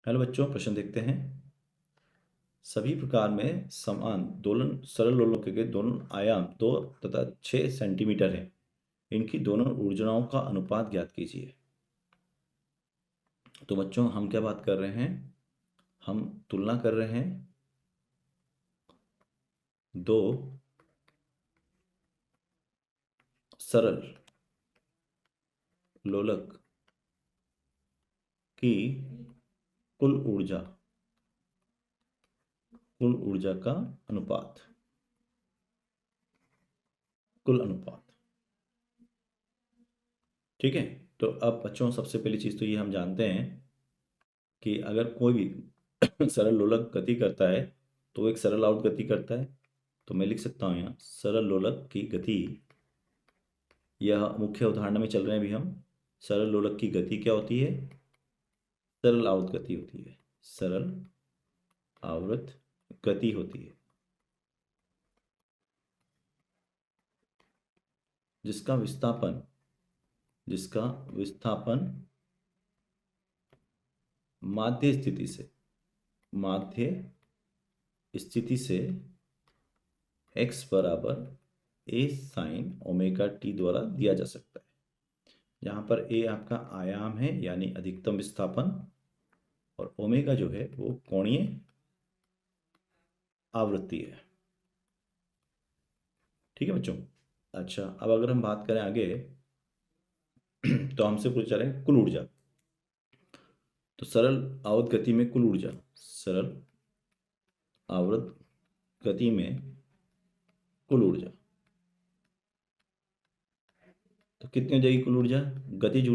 Hello बच्चों, प्रश्न देखते हैं। सभी प्रकार में समान दोलन सरल लोलों के दोनों आयाम 2 तथा 6 सेंटीमीटर है। इनकी दोनों ऊर्जाओं का अनुपात ज्ञात कीजिए। तो बच्चों, हम क्या बात कर रहे हैं? हम तुलना कर रहे हैं दो सरल लोलक की कुल ऊर्जा का अनुपात, कुल अनुपात। ठीक है। तो अब बच्चों, सबसे पहली चीज़ तो ये हम जानते हैं कि अगर कोई भी सरल लोलक गति करता है तो वो एक सरल आउट गति करता है। तो मैं लिख सकता हूँ यहाँ सरल लोलक की गति, यह मुख्य उदाहरण में चल रहे हैं अभी हम। सरल लोलक की गति क्या होती है? सरल आवर्त गति होती है। सरल आवर्त गति होती है जिसका विस्थापन माध्य स्थिति से x बराबर a sin ओमेगा t द्वारा दिया जा सकता है। जहाँ पर a आपका आयाम है यानी अधिकतम विस्थापन, और ओमेगा जो है वो कोणीय आवृत्ति है। ठीक है बच्चों। अच्छा, अब अगर हम बात करें आगे तो हमसे पूछा रहे हैं कुल ऊर्जा। तो सरल आवर्त गति में कुल ऊर्जा, सरल आवर्त गति में कुल ऊर्जा तो कितनी हो जाएगी? कुल ऊर्जा गतिज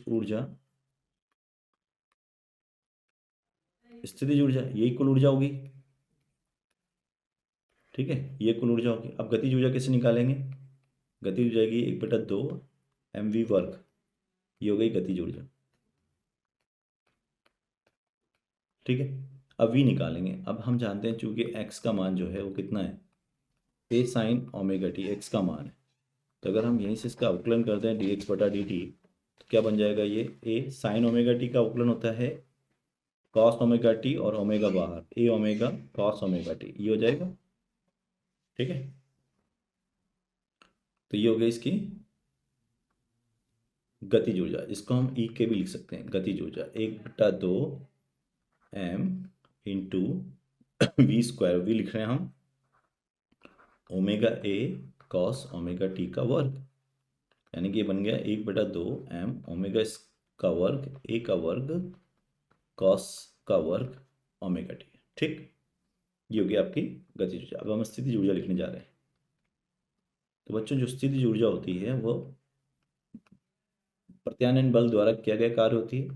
ऊर्जा स्थितिज ऊर्जा, यही कुल ऊर्जा होगी। ठीक है, ये कुल ऊर्जा होगी। अब गतिज ऊर्जा कैसे निकालेंगे? गतिज हो जाएगी 1/2 mv वर्ग, ये हो गई गतिज ऊर्जा। ठीक है, अब v निकालेंगे। अब हम जानते हैं चूंकि x का मान जो है वो कितना है? a sin omega T x का मान है। तो अगर हम यहीं से इसका अवकलन करते हैं dx/dt, तो क्या बन जाएगा? ये a sin ओमेगा टी का अवकलन होता है cos ओमेगा टी और ओमेगा बाहर a omega cos omega T, ये हो जाएगा। ठीक है, तो ये हो गई इसकी गतिज ऊर्जा। इसको हम ई के भी लिख सकते हैं, गतिज ऊर्जा 1/2 m into v square, v लिख रहे हैं हम omega a cos omega t का वर्ग, यानी कि ये बन गया 1/2 m ओमेगा का वर्ग ए का वर्ग कॉस का वर्ग ओमेगा टी। ठीक, ये होगी आपकी गतिज ऊर्जा। अब हम स्थितिज ऊर्जा लिखने जा रहे हैं। तो बच्चों, जो स्थितिज ऊर्जा होती है वो प्रत्यानयन बल द्वारा किया गया कार्य होती है।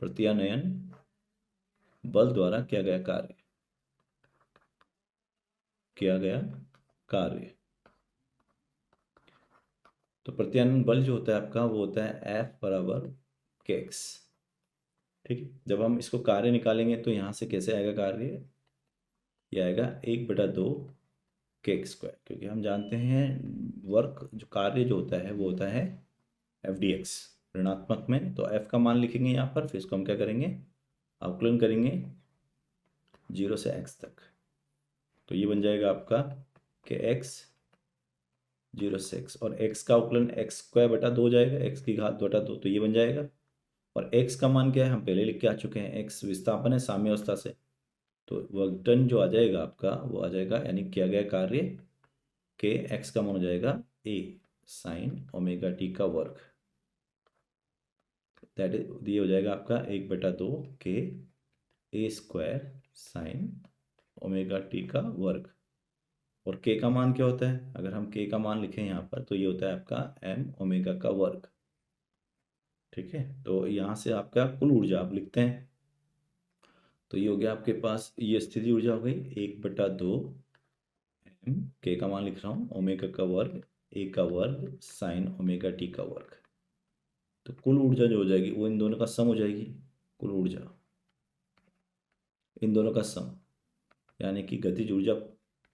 प्रत्यानयन बल द्वारा किया गया कार्य। तो प्रत्यानयन बल जो होता है आपका वो होता है F बराबर kx। ठीक है, जब हम इसको कार्य निकालेंगे तो यहाँ से कैसे आएगा कार्य? ये आएगा 1/2 kx स्क्वायर, क्योंकि हम जानते हैं वर्क जो कार्य जो होता है वो होता है FDX ऋणात्मक में। तो F का मान लिखेंगे यहाँ पर, फिर इसको हम क्या करेंगे? अवकलन करेंगे 0 से x तक। तो ये बन जाएगा आपका कि x 0 से x, और x का अवकलन x² हो जाएगा, x की घात बटा 2, तो ये बन जाएगा। और x का मान क्या है? हम पहले लिख के आ चुके हैं, x विस्थापन है साम्य अवस्था से। तो वर्क डन जो आ जाएगा आपका वो आ जाएगा, यानी किया गया कार्य के x का मान हो जाएगा a साइन ओमेगा टी का वर्ग, दैट इज ये हो जाएगा आपका 1/2 के a square sine omega t का वर्ग। और k का मान क्या होता है? अगर हम k का मान लिखें यहाँ पर तो ये होता है आपका m ओमेगा का वर्ग। ठीक है, तो यहाँ से आपका कुल ऊर्जा आप लिखते हैं। तो ये हो गया आपके पास, ये स्थिति ऊर्जा हो गई 1/2 m, के का मान लिख रहा हूँ ओमेगा का वर्ग ए का वर्ग साइन ओमेगा टी का वर्ग। तो कुल ऊर्जा जो हो जाएगी वो इन दोनों का सम हो जाएगी। कुल ऊर्जा इन दोनों का सम, यानी कि गतिज ऊर्जा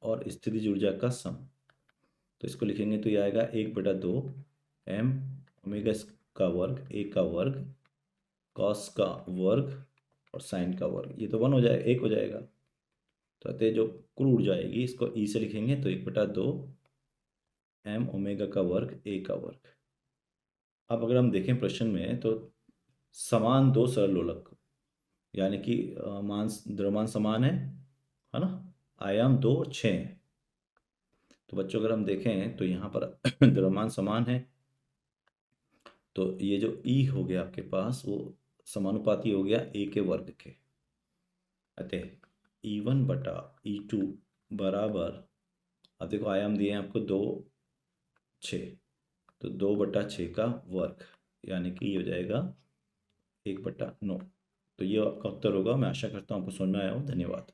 और स्थितिज ऊर्जा का सम। तो इसको लिखेंगे तो ये आएगा 1/2 m ओमेगा का वर्ग ए का वर्ग कॉस का वर्ग और साइन का वर्ग, ये तो 1 हो जाए 1 हो जाएगा। तो अतः जो कुल ऊर्जा आएगी इसको ई से लिखेंगे तो 1/2 एम ओमेगा का वर्ग ए का वर्ग। अब अगर हम देखें प्रश्न में तो समान दो सरल लोलक, यानी कि मान द्रव्यमान समान है ना, आयाम 2 और 6 है। तो बच्चों अगर हम देखें तो यहाँ पर द्रव्यमान समान है, तो ये जो ई हो गया आपके पास वो समानुपाती हो गया ए के वर्ग के। अतः E1/E2 बराबर, अब देखो आयाम दिए हैं आपको 2 6, तो 2/6 का वर्ग, यानी कि ये हो जाएगा 1/9। तो ये आपका उत्तर होगा। मैं आशा करता हूँ आपको समझ में आया हो। धन्यवाद।